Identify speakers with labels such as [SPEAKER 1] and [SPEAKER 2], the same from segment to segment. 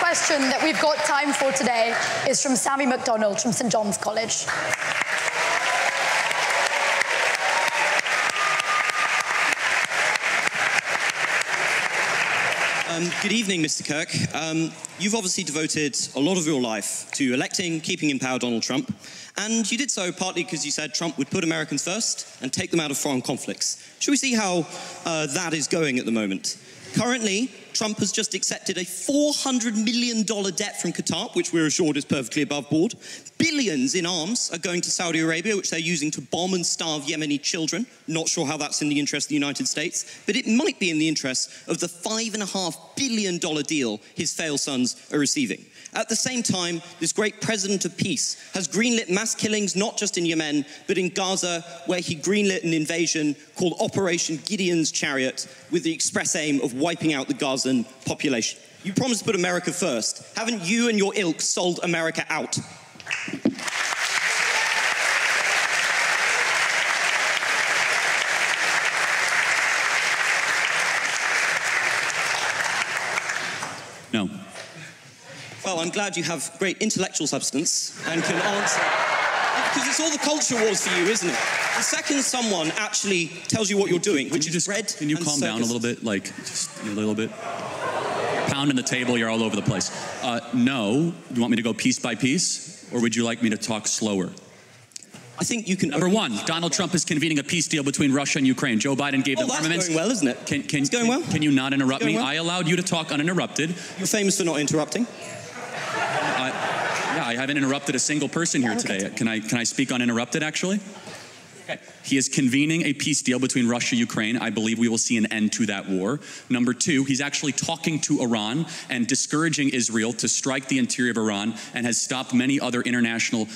[SPEAKER 1] question that we've got time for today is from Sammy McDonald from St. John's College.
[SPEAKER 2] Good evening, Mr. Kirk. You've obviously devoted a lot of your life to electing, keeping in power Donald Trump, and you did so partly because you said Trump would put Americans first and take them out of foreign conflicts. Should we see how that is going at the moment? Currently, Trump has just accepted a $400 million debt from Qatar, which we're assured is perfectly above board. Billions in arms are going to Saudi Arabia, which they're using to bomb and starve Yemeni children. Not sure how that's in the interest of the United States, but it might be in the interest of the $5.5 billion deal his failed sons are receiving. At the same time, this great president of peace has greenlit mass killings not just in Yemen, but in Gaza, where he greenlit an invasion called Operation Gideon's Chariot with the express aim of wiping out the Gazan population. You promised to put America first. Haven't you and your ilk sold America out?
[SPEAKER 3] No.
[SPEAKER 2] Well, I'm glad you have great intellectual substance and can answer. Because it's all the culture wars for you, isn't it? The second someone actually tells you what you're doing, which is bread.
[SPEAKER 3] Can you calm down a little bit? Like, just a little bit? Pounding the table, you're all over the place. No. You want me to go piece by piece? Or would you like me to talk slower?
[SPEAKER 2] I think you can...
[SPEAKER 3] Number one, Donald Trump is convening a peace deal between Russia and Ukraine. Joe Biden gave them armaments.
[SPEAKER 2] That's going well, isn't it? It's going well.
[SPEAKER 3] Can you not interrupt me? Well. I allowed you to talk uninterrupted.
[SPEAKER 2] You're famous for not interrupting.
[SPEAKER 3] Yeah, I haven't interrupted a single person here today. Can I speak uninterrupted, actually? Okay. He is convening a peace deal between Russia and Ukraine. I believe we will see an end to that war. Number two, he's actually talking to Iran and discouraging Israel to strike the interior of Iran and has stopped many other international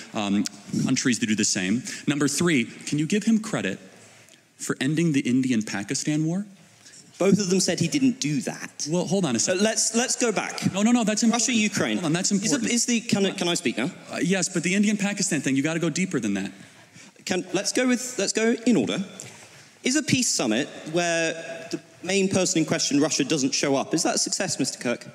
[SPEAKER 3] countries to do the same. Number three, can you give him credit for ending the Indian-Pakistan war?
[SPEAKER 2] Both of them said he didn't do that.
[SPEAKER 3] Well, hold on a second.
[SPEAKER 2] Let's go back.
[SPEAKER 3] No, that's important.
[SPEAKER 2] Russia, Ukraine.
[SPEAKER 3] Hold on, that's important.
[SPEAKER 2] Can I speak now?
[SPEAKER 3] Yes, but the Indian-Pakistan thing, you got to go deeper than that.
[SPEAKER 2] Let's go in order. Is a peace summit where the main person in question, Russia, doesn't show up, is that a success, Mr. Kirk?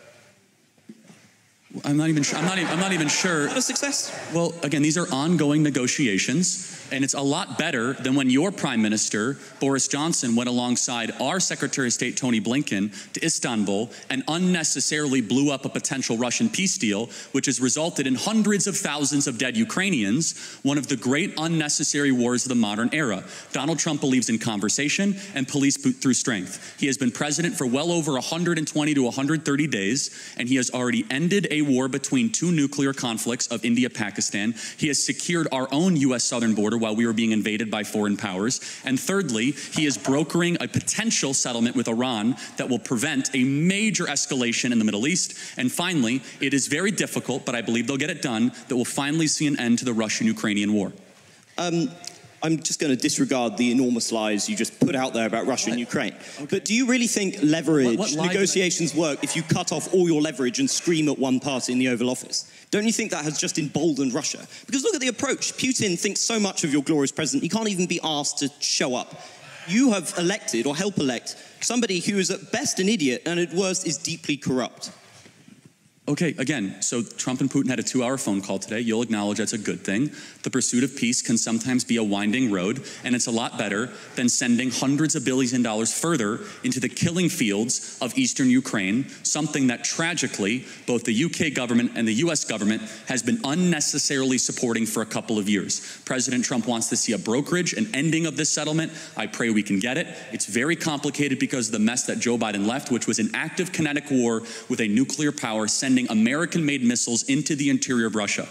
[SPEAKER 3] I'm not even sure. I'm not even sure.
[SPEAKER 2] Is that a success?
[SPEAKER 3] Well, again, these are ongoing negotiations, and it's a lot better than when your Prime Minister, Boris Johnson, went alongside our Secretary of State, Tony Blinken, to Istanbul and unnecessarily blew up a potential Russian peace deal, which has resulted in hundreds of thousands of dead Ukrainians, one of the great unnecessary wars of the modern era. Donald Trump believes in conversation and police through strength. He has been president for well over 120 to 130 days, and he has already ended a war between two nuclear conflicts of India-Pakistan. He has secured our own U.S. southern border while we were being invaded by foreign powers. And thirdly, he is brokering a potential settlement with Iran that will prevent a major escalation in the Middle East. And finally, it is very difficult, but I believe they'll get it done, that will finally see an end to the Russian-Ukrainian war.
[SPEAKER 2] I'm just going to disregard the enormous lies you just put out there about Russia and Ukraine. Okay. But do you really think leverage negotiations work if you cut off all your leverage and scream at one party in the Oval Office? Don't you think that has just emboldened Russia? Because look at the approach. Putin thinks so much of your glorious president, he can't even be asked to show up. You have elected, or help elect, somebody who is at best an idiot and at worst is deeply corrupt.
[SPEAKER 3] Okay, again, so Trump and Putin had a 2-hour phone call today. You'll acknowledge that's a good thing. The pursuit of peace can sometimes be a winding road, and it's a lot better than sending hundreds of billions of dollars further into the killing fields of eastern Ukraine, something that tragically both the UK government and the US government has been unnecessarily supporting for a couple of years. President Trump wants to see a brokerage, an ending of this settlement. I pray we can get it. It's very complicated because of the mess that Joe Biden left, which was an active kinetic war with a nuclear power sending American-made missiles into the interior of Russia.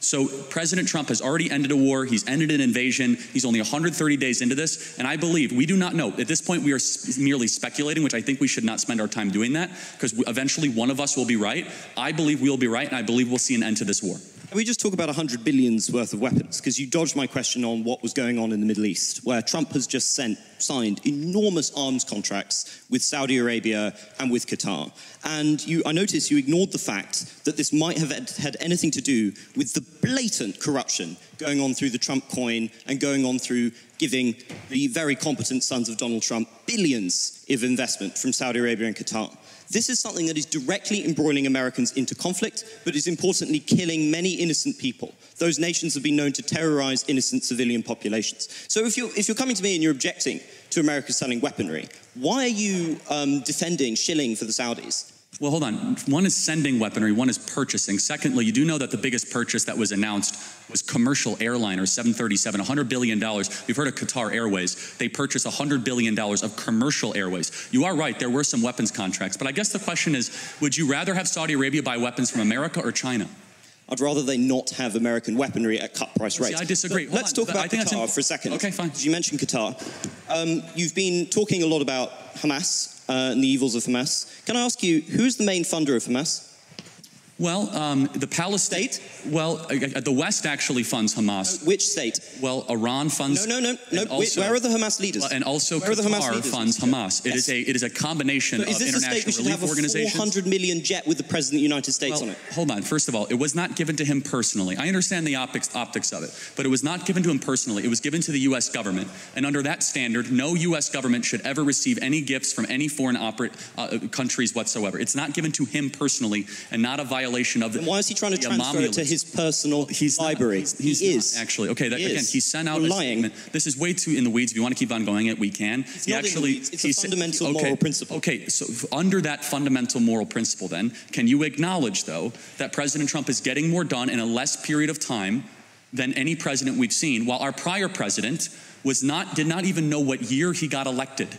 [SPEAKER 3] So President Trump has already ended a war. He's ended an invasion. He's only 130 days into this. And I believe, we do not know. At this point, we are merely speculating, which I think we should not spend our time doing that, because eventually one of us will be right. I believe we'll be right, and I believe we'll see an end to this war.
[SPEAKER 2] Can we just talk about $100 billion's worth of weapons? Because you dodged my question on what was going on in the Middle East, where Trump has just signed enormous arms contracts with Saudi Arabia and with Qatar. And I noticed you ignored the fact that this might have had anything to do with the blatant corruption going on through the Trump coin and going on through giving the very competent sons of Donald Trump billions of investment from Saudi Arabia and Qatar. This is something that is directly embroiling Americans into conflict, but is importantly killing many innocent people. Those nations have been known to terrorize innocent civilian populations. So if you're coming to me and you're objecting to America selling weaponry, why are you defending shilling for the Saudis?
[SPEAKER 3] Well, hold on. One is sending weaponry, one is purchasing. Secondly, you do know that the biggest purchase that was announced was commercial airliner, 737, $100 billion. We've heard of Qatar Airways. They purchased $100 billion of commercial airways. You are right, there were some weapons contracts. But I guess the question is, would you rather have Saudi Arabia buy weapons from America or China?
[SPEAKER 2] I'd rather they not have American weaponry at cut price rates.
[SPEAKER 3] See, I disagree.
[SPEAKER 2] Let's talk about Qatar for a second.
[SPEAKER 3] Okay, fine.
[SPEAKER 2] You mentioned Qatar. You've been talking a lot about Hamas and the evils of Hamas. Can I ask you, who's the main funder of Hamas?
[SPEAKER 3] Well, the Palestine.
[SPEAKER 2] State?
[SPEAKER 3] Well, the West actually funds Hamas.
[SPEAKER 2] Which state?
[SPEAKER 3] Well, Iran funds.
[SPEAKER 2] No. Also, where are the Hamas leaders?
[SPEAKER 3] And also Qatar funds Hamas. Yes. It is a combination of international relief organizations.
[SPEAKER 2] Is this a state we should have a $400 million jet with the President of the United States on it?
[SPEAKER 3] Hold on. First of all, it was not given to him personally. I understand the optics of it, but it was not given to him personally. It was given to the U.S. government. And under that standard, no U.S. government should ever receive any gifts from any foreign countries whatsoever. It's not given to him personally and not a violation of the.
[SPEAKER 2] And why is he trying to transfer it to his personal library? He is.
[SPEAKER 3] Actually. Okay, again, he sent out
[SPEAKER 2] You're
[SPEAKER 3] a
[SPEAKER 2] lying.
[SPEAKER 3] statement. This is way too in the weeds. If you want to keep on going it, we can.
[SPEAKER 2] It's not in the weeds. It's a fundamental moral principle.
[SPEAKER 3] Okay, so under that fundamental moral principle then, can you acknowledge, though, that President Trump is getting more done in a less period of time than any president we've seen, while our prior president did not even know what year he got elected?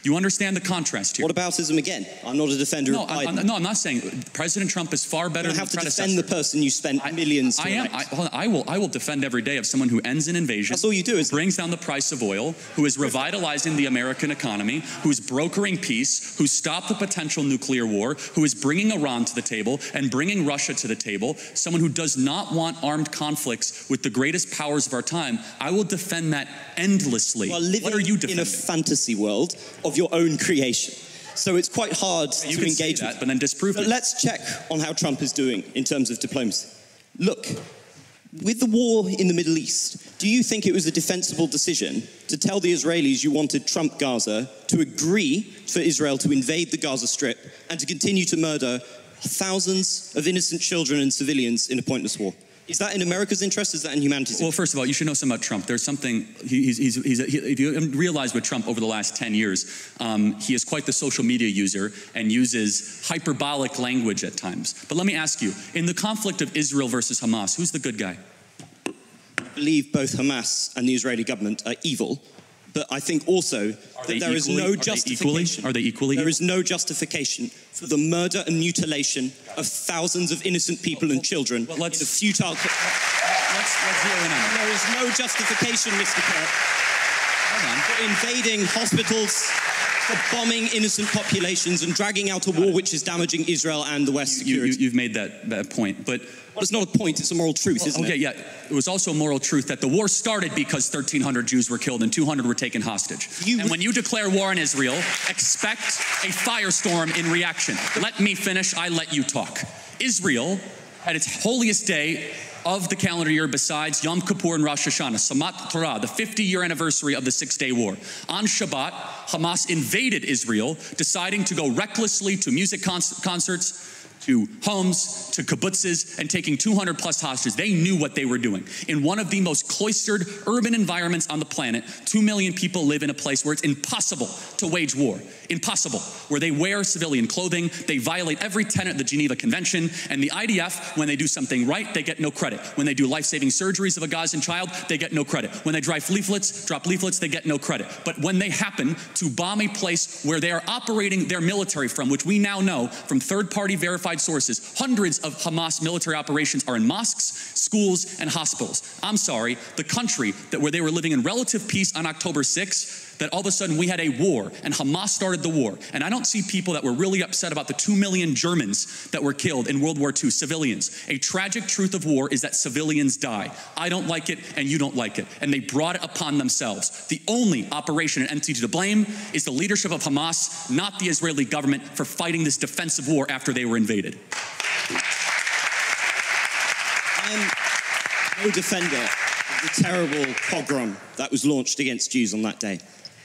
[SPEAKER 3] You understand the contrast here?
[SPEAKER 2] Whataboutism again? I'm not a defender of Biden.
[SPEAKER 3] I'm not saying President Trump is far better than the predecessor.
[SPEAKER 2] You have to defend the person you spent millions to elect.
[SPEAKER 3] I will defend every day of someone who ends an invasion.
[SPEAKER 2] That's all you do, is
[SPEAKER 3] brings down the price of oil, who is revitalizing the American economy, who's brokering peace, who stopped the potential nuclear war, who is bringing Iran to the table and bringing Russia to the table, someone who does not want armed conflicts with the greatest powers of our time. I will defend that endlessly.
[SPEAKER 2] Well, what are you defending? In a fantasy world of your own creation. So it's quite hard to engage with.
[SPEAKER 3] But then disprove it.
[SPEAKER 2] Let's check on how Trump is doing in terms of diplomacy. Look, with the war in the Middle East, do you think it was a defensible decision to tell the Israelis you wanted Trump Gaza to agree for Israel to invade the Gaza Strip and to continue to murder thousands of innocent children and civilians in a pointless war? Is that in America's interest? Is that in humanity's interest?
[SPEAKER 3] Well, first of all, you should know something about Trump. There's something, if you realize with Trump over the last 10 years, he is quite the social media user and uses hyperbolic language at times. But let me ask you, in the conflict of Israel versus Hamas, who's the good guy?
[SPEAKER 2] I believe both Hamas and the Israeli government are evil. But I think also that there is no justification.
[SPEAKER 3] Are they equally?
[SPEAKER 2] There is no justification for the murder and mutilation of thousands of innocent people and children in a futile.
[SPEAKER 3] Let's zero in on it.
[SPEAKER 2] There is no justification, Mr. Kirk, for invading hospitals, for bombing innocent populations and dragging out a war which is damaging Israel and the West's security.
[SPEAKER 3] You've made that point, but.
[SPEAKER 2] Well, it's not a point, it's a moral truth, isn't it?
[SPEAKER 3] Okay, yeah. It was also a moral truth that the war started because 1,300 Jews were killed and 200 were taken hostage. And when you declare war on Israel, expect a firestorm in reaction. Let me finish, I let you talk. Israel, at its holiest day of the calendar year besides Yom Kippur and Rosh Hashanah, Samat Torah, the 50-year anniversary of the Six-Day War. On Shabbat, Hamas invaded Israel, deciding to go recklessly to music concerts, to homes, to kibbutzes, and taking 200 plus hostages. They knew what they were doing. In one of the most cloistered urban environments on the planet, 2 million people live in a place where it's impossible to wage war. Impossible. Where they wear civilian clothing, they violate every tenet of the Geneva Convention, and the IDF, when they do something right, they get no credit. When they do life-saving surgeries of a Gazan child, they get no credit. When they drop leaflets, they get no credit. But when they happen to bomb a place where they are operating their military from, which we now know from third-party verified sources, hundreds of Hamas military operations are in mosques, schools, and hospitals. I'm sorry, the country where they were living in relative peace on October 6th, that all of a sudden we had a war, and Hamas started the war. And I don't see people that were really upset about the 2 million Germans that were killed in World War II, civilians. A tragic truth of war is that civilians die. I don't like it, and you don't like it. And they brought it upon themselves. The only operation and entity to blame is the leadership of Hamas, not the Israeli government, for fighting this defensive war after they were invaded.
[SPEAKER 2] I'm no defender of the terrible pogrom that was launched against Jews on that day.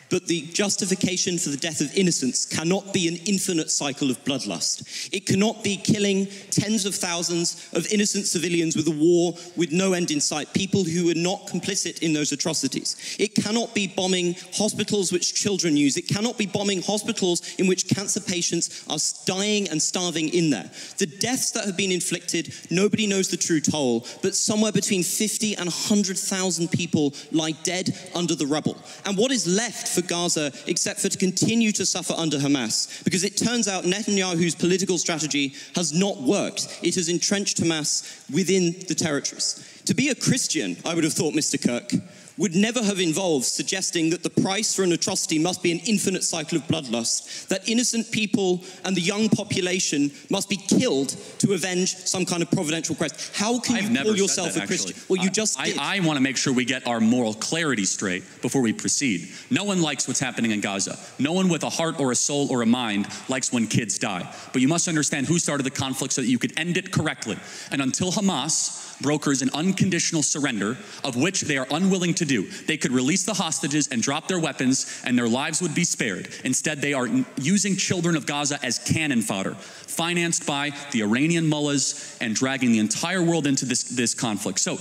[SPEAKER 2] but the justification for the death of innocents cannot be an infinite cycle of bloodlust. It cannot be killing tens of thousands of innocent civilians with a war with no end in sight, people who are not complicit in those atrocities. It cannot be bombing hospitals which children use. It cannot be bombing hospitals in which cancer patients are dying and starving in there. The deaths that have been inflicted, nobody knows the true toll, but somewhere between 50 and 100,000 people lie dead under the rubble. And what is left for Gaza except for to continue to suffer under Hamas? Because it turns out Netanyahu's political strategy has not worked. It has entrenched Hamas within the territories. To be a Christian, I would have thought, Mr. Kirk, would never have involved suggesting that the price for an atrocity must be an infinite cycle of bloodlust, that innocent people and the young population must be killed to avenge some kind of providential Christ. How can you call yourself a Christian? Well, you just did.
[SPEAKER 3] I want to make sure we get our moral clarity straight before we proceed. No one likes what's happening in Gaza. No one with a heart or a soul or a mind likes when kids die. But you must understand who started the conflict so that you could end it correctly. And until Hamas brokers an unconditional surrender, of which they are unwilling to do, they could release the hostages and drop their weapons and their lives would be spared. Instead, they are using children of Gaza as cannon fodder, financed by the Iranian mullahs and dragging the entire world into this conflict. So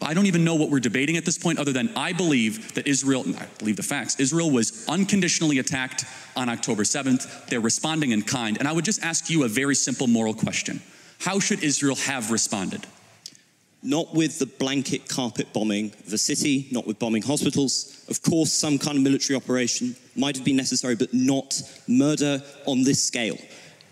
[SPEAKER 3] I don't even know what we're debating at this point other than I believe that Israel, I believe the facts, Israel was unconditionally attacked on October 7th. They're responding in kind. And I would just ask you a very simple moral question. How should Israel have responded?
[SPEAKER 2] Not with the blanket carpet bombing of a city, not with bombing hospitals. Of course, some kind of military operation might have been necessary, but not murder on this scale.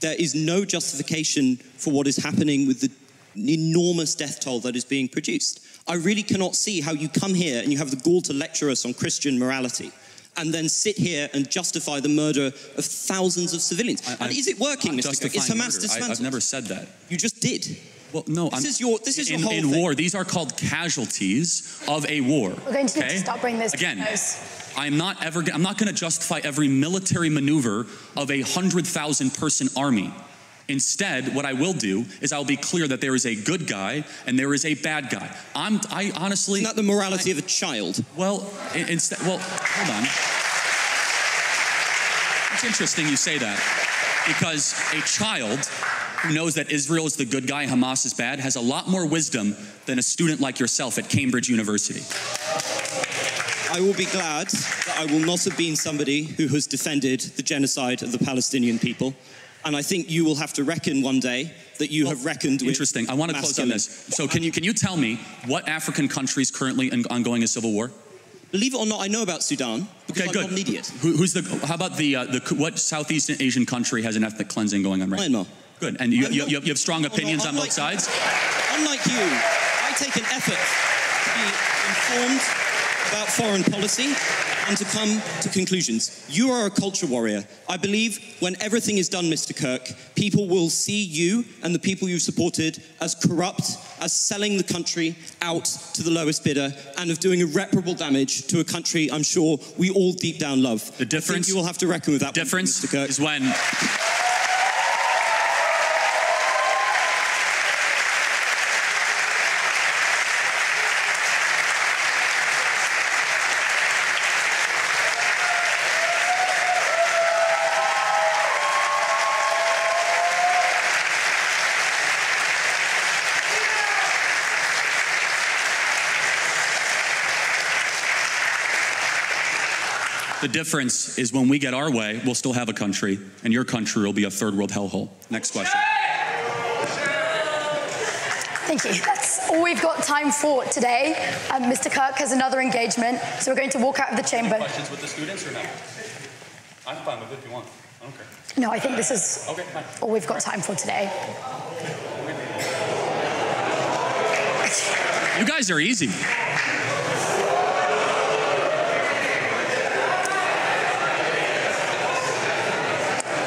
[SPEAKER 2] There is no justification for what is happening with the enormous death toll that is being produced. I really cannot see how you come here and you have the gall to lecture us on Christian morality and then sit here and justify the murder of thousands of civilians. And is it working, Mr. Kirk? Is Hamas dismantled?
[SPEAKER 3] I've never said that.
[SPEAKER 2] You just did.
[SPEAKER 3] Well, no,
[SPEAKER 2] this is your whole
[SPEAKER 3] in
[SPEAKER 2] thing.
[SPEAKER 3] war, these are called casualties of a war.
[SPEAKER 1] We're going to need to stop bringing this
[SPEAKER 3] again.
[SPEAKER 1] to close.
[SPEAKER 3] I'm not going to justify every military maneuver of a 100,000 person army. Instead, what I will do is I'll be clear that there is a good guy and there is a bad guy. I honestly...
[SPEAKER 2] Isn't that the morality of a child?
[SPEAKER 3] Well, hold on. It's interesting you say that, because a child who knows that Israel is the good guy, Hamas is bad, has a lot more wisdom than a student like yourself at Cambridge University.
[SPEAKER 2] I will be glad that I will not have been somebody who has defended the genocide of the Palestinian people. And I think you will have to reckon one day that you have reckoned with...
[SPEAKER 3] Interesting. I want to close on this. So can you tell me what African country is currently ongoing a civil war?
[SPEAKER 2] Believe it or not, I know about Sudan because I'm not an idiot.
[SPEAKER 3] How about what Southeast Asian country has an ethnic cleansing going on right now?
[SPEAKER 2] Myanmar.
[SPEAKER 3] Good. And you have strong opinions on both sides?
[SPEAKER 2] Unlike you, I take an effort to be informed about foreign policy and to come to conclusions. You are a culture warrior. I believe when everything is done, Mr. Kirk, people will see you and the people you've supported as corrupt, as selling the country out to the lowest bidder, and of doing irreparable damage to a country I'm sure we all deep down love.
[SPEAKER 3] The difference,
[SPEAKER 2] I think you will have to reckon with that.
[SPEAKER 3] Difference
[SPEAKER 2] Mr. Kirk.
[SPEAKER 3] Is when... The difference is when we get our way, we'll still have a country, and your country will be a third world hellhole. Next question.
[SPEAKER 1] Thank you. That's all we've got time for today. Mr. Kirk has another engagement, so we're going to walk out of the chamber.
[SPEAKER 3] Questions with the students or no? I'm fine with it if you want. I don't care.
[SPEAKER 1] No, I think this is all we've got time for today.
[SPEAKER 3] You guys are easy.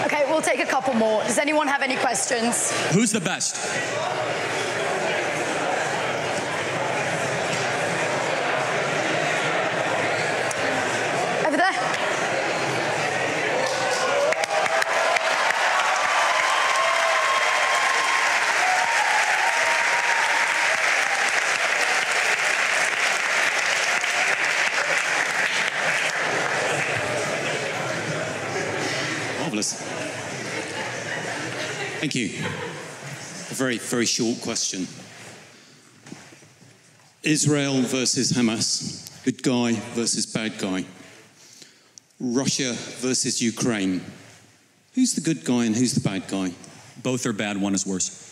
[SPEAKER 1] Okay, we'll take a couple more. Does anyone have any questions?
[SPEAKER 3] Who's the best?
[SPEAKER 1] Over there.
[SPEAKER 4] Thank you. A very, very short question. Israel versus Hamas, good guy versus bad guy. Russia versus Ukraine. Who's the good guy and who's the bad guy?
[SPEAKER 3] Both are bad, one is worse.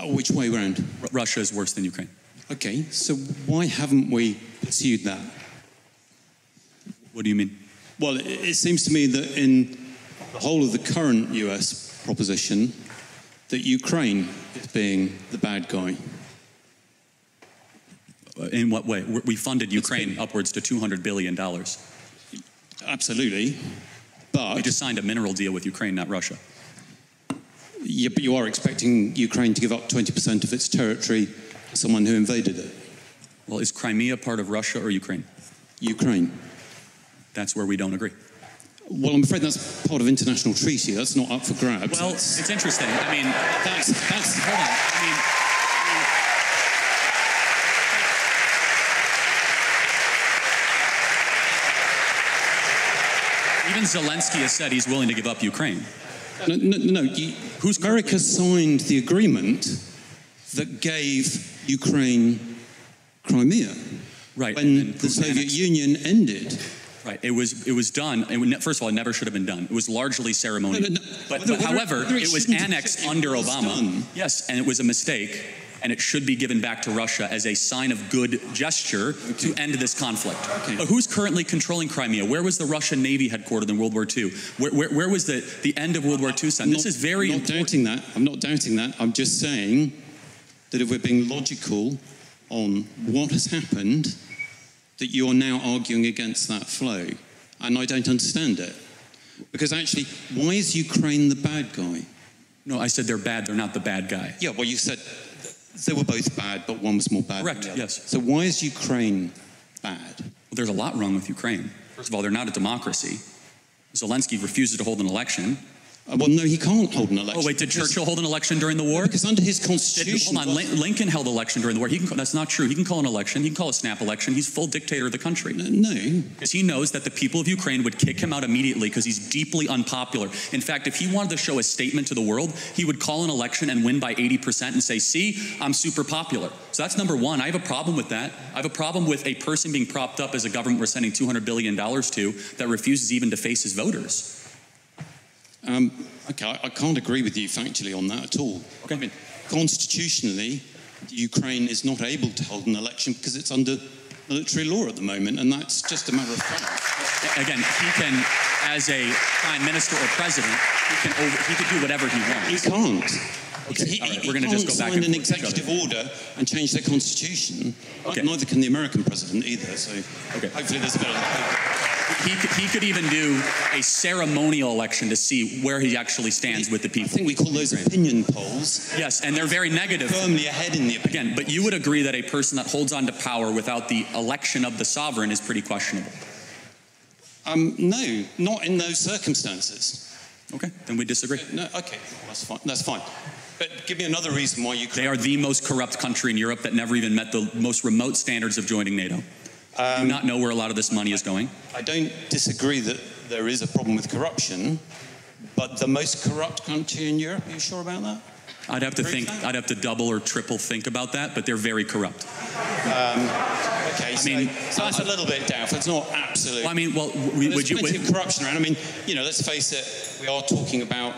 [SPEAKER 4] Which way round?
[SPEAKER 3] Russia is worse than Ukraine.
[SPEAKER 4] Okay, so why haven't we pursued that?
[SPEAKER 3] What do you mean?
[SPEAKER 4] Well, it seems to me that in the whole of the current US proposition, that Ukraine is being the bad guy.
[SPEAKER 3] In what way? We funded Ukraine upwards to $200 billion.
[SPEAKER 4] Absolutely, but...
[SPEAKER 3] We just signed a mineral deal with Ukraine, not Russia.
[SPEAKER 4] Yeah, but you are expecting Ukraine to give up 20% of its territory to someone who invaded it.
[SPEAKER 3] Well, is Crimea part of Russia or Ukraine?
[SPEAKER 4] Ukraine.
[SPEAKER 3] That's where we don't agree.
[SPEAKER 4] Well, I'm afraid that's part of international treaty. That's not up for grabs.
[SPEAKER 3] Well, it's interesting. I mean,
[SPEAKER 4] that's
[SPEAKER 3] hold on. I mean, even Zelensky has said he's willing to give up Ukraine.
[SPEAKER 4] No. America signed the agreement that gave Ukraine Crimea.
[SPEAKER 3] Right.
[SPEAKER 4] When the Soviet Union ended.
[SPEAKER 3] Right. It was done. First of all, it never should have been done. It was largely ceremonial. But however, it was annexed under Obama. Yes, and it was a mistake. And it should be given back to Russia as a sign of good gesture to end this conflict. Okay. But who's currently controlling Crimea? Where was the Russian Navy headquartered in World War II? Where was the end of World War II signed? This is very important.
[SPEAKER 4] I'm not doubting that. I'm just saying that if we're being logical on what has happened, that you are now arguing against that flow. And I don't understand it. Because actually, why is Ukraine the bad guy?
[SPEAKER 3] No, I said they're bad. They're not the bad guy.
[SPEAKER 4] Yeah, well, you said they were both bad, but one was more bad.
[SPEAKER 3] Correct, yes.
[SPEAKER 4] So why is Ukraine bad?
[SPEAKER 3] Well, there's a lot wrong with Ukraine. First of all, they're not a democracy. Zelensky refuses to hold an election.
[SPEAKER 4] Well, no, he can't hold an election.
[SPEAKER 3] Oh, wait, did Churchill hold an election during the war?
[SPEAKER 4] Because under his constitution...
[SPEAKER 3] Hold on, Lincoln held an election during the war. That's not true. He can call an election. He can call a snap election. He's full dictator of the country.
[SPEAKER 4] No.
[SPEAKER 3] Because he knows that the people of Ukraine would kick him out immediately because he's deeply unpopular. In fact, if he wanted to show a statement to the world, he would call an election and win by 80% and say, see, I'm super popular. So that's number one. I have a problem with that. I have a problem with a person being propped up as a government we're sending $200 billion to that refuses even to face his voters.
[SPEAKER 4] Okay, I can't agree with you factually on that at all.
[SPEAKER 3] Okay.
[SPEAKER 4] I mean, constitutionally, Ukraine is not able to hold an election because it's under military law at the moment, and that's just a matter of fact.
[SPEAKER 3] Again, he can, as a prime minister or president, he could do whatever he wants.
[SPEAKER 4] He can't.
[SPEAKER 3] Okay, all right, we're going to just go back and
[SPEAKER 4] sign an executive order and change their constitution. Okay. Neither can the American president either. So hopefully there's a bit of...
[SPEAKER 3] He could even do a ceremonial election to see where he actually stands with the people.
[SPEAKER 4] I think we call those opinion polls.
[SPEAKER 3] Yes, and they're very negative.
[SPEAKER 4] Firmly ahead in the opinion.
[SPEAKER 3] Again, but you would agree that a person that holds on to power without the election of the sovereign is pretty questionable.
[SPEAKER 4] No, not in those circumstances.
[SPEAKER 3] Okay, then we disagree.
[SPEAKER 4] No, okay, that's fine. That's fine. But give me another reason why Ukraine...
[SPEAKER 3] They are the most corrupt country in Europe that never even met the most remote standards of joining NATO. Do not know where a lot of this money is going.
[SPEAKER 4] I don't disagree that there is a problem with corruption, but the most corrupt country in Europe, are you sure about that?
[SPEAKER 3] I'd have to think, I'd have to double or triple think about that, but they're very corrupt.
[SPEAKER 4] Okay, so that's a little bit doubtful. It's not absolute.
[SPEAKER 3] Well, I mean, well,
[SPEAKER 4] there's plenty of corruption around. I mean, you know, let's face it, we are talking about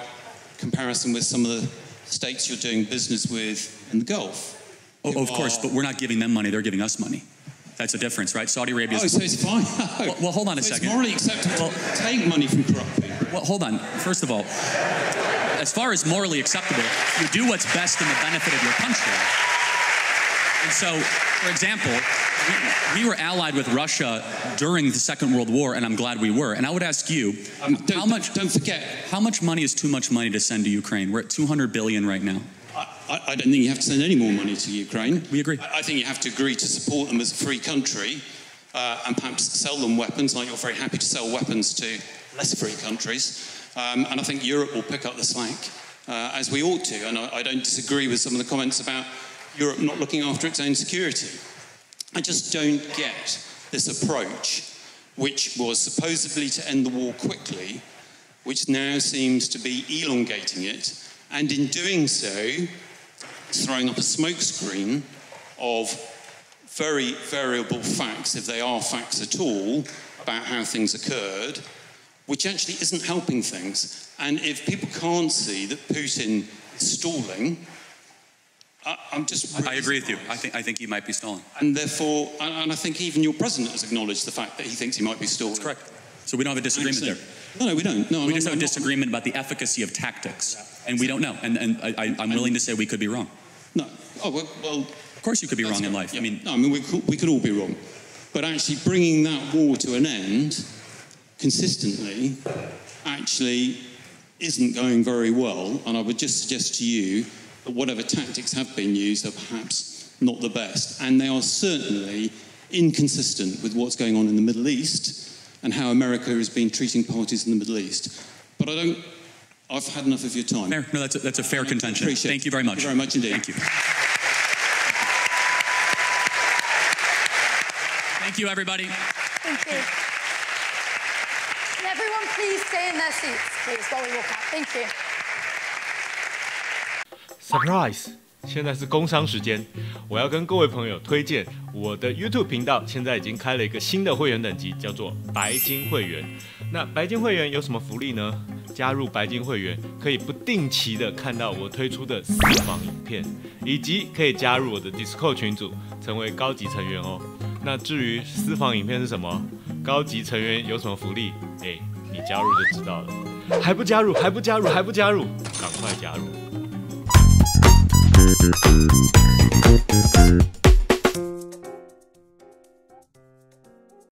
[SPEAKER 4] comparison with some of the states you're doing business with in the Gulf.
[SPEAKER 3] Oh, of course, but we're not giving them money, they're giving us money. That's a difference, right? Saudi Arabia is...
[SPEAKER 4] Oh, so it's fine.
[SPEAKER 3] Well, hold on a second.
[SPEAKER 4] It's morally acceptable to take money from corrupt people.
[SPEAKER 3] Well, hold on. First of all, as far as morally acceptable, you do what's best in the benefit of your country. And so, for example, we were allied with Russia during the Second World War, and I'm glad we were. And I would ask you,
[SPEAKER 4] don't forget.
[SPEAKER 3] How much money is too much money to send to Ukraine? We're at $200 billion right now.
[SPEAKER 4] I don't think you have to send any more money to Ukraine.
[SPEAKER 3] We agree.
[SPEAKER 4] I think you have to agree to support them as a free country and perhaps sell them weapons, like you're very happy to sell weapons to less free countries. And I think Europe will pick up the slack, as we ought to. And I don't disagree with some of the comments about Europe not looking after its own security. I just don't get this approach, which was supposedly to end the war quickly, which now seems to be elongating it And in doing so, throwing up a smokescreen of very variable facts, if they are facts at all, about how things occurred, which actually isn't helping things. And if people can't see that Putin is stalling, I'm just really
[SPEAKER 3] I agree with you. I think he might be stalling.
[SPEAKER 4] And therefore, and I think even your president has acknowledged the fact that he thinks he might be stalling.
[SPEAKER 3] That's correct. So we don't have a disagreement there.
[SPEAKER 4] No, we don't. No,
[SPEAKER 3] we just have a disagreement about the efficacy of tactics, and we don't know. And I'm willing to say we could be wrong.
[SPEAKER 4] No. Oh well.
[SPEAKER 3] Of course, you could be wrong in life.
[SPEAKER 4] Yeah.
[SPEAKER 3] I mean,
[SPEAKER 4] no, we could all be wrong, but actually bringing that war to an end consistently actually isn't going very well. And I would just suggest to you that whatever tactics have been used are perhaps not the best, and they are certainly inconsistent with what's going on in the Middle East and how America has been treating parties in the Middle East. But I've had enough of your time.
[SPEAKER 3] Fair. No, that's a fair contention. Thank you very much.
[SPEAKER 4] Thank you very much indeed.
[SPEAKER 3] Thank you. Thank you, everybody.
[SPEAKER 1] Thank you. Can everyone please stay in their seats, please, while we walk out? Thank you.
[SPEAKER 5] Surprise！ 现在是工商时间，我要跟各位朋友推荐我的 YouTube 频道，现在已经开了一个新的会员等级，叫做白金会员。那白金会员有什么福利呢？加入白金会员可以不定期的看到我推出的私房影片，以及可以加入我的 Discord 群组，成为高级成员哦。那至于私房影片是什么，高级成员有什么福利？你加入就知道了。还不加入？赶快加入！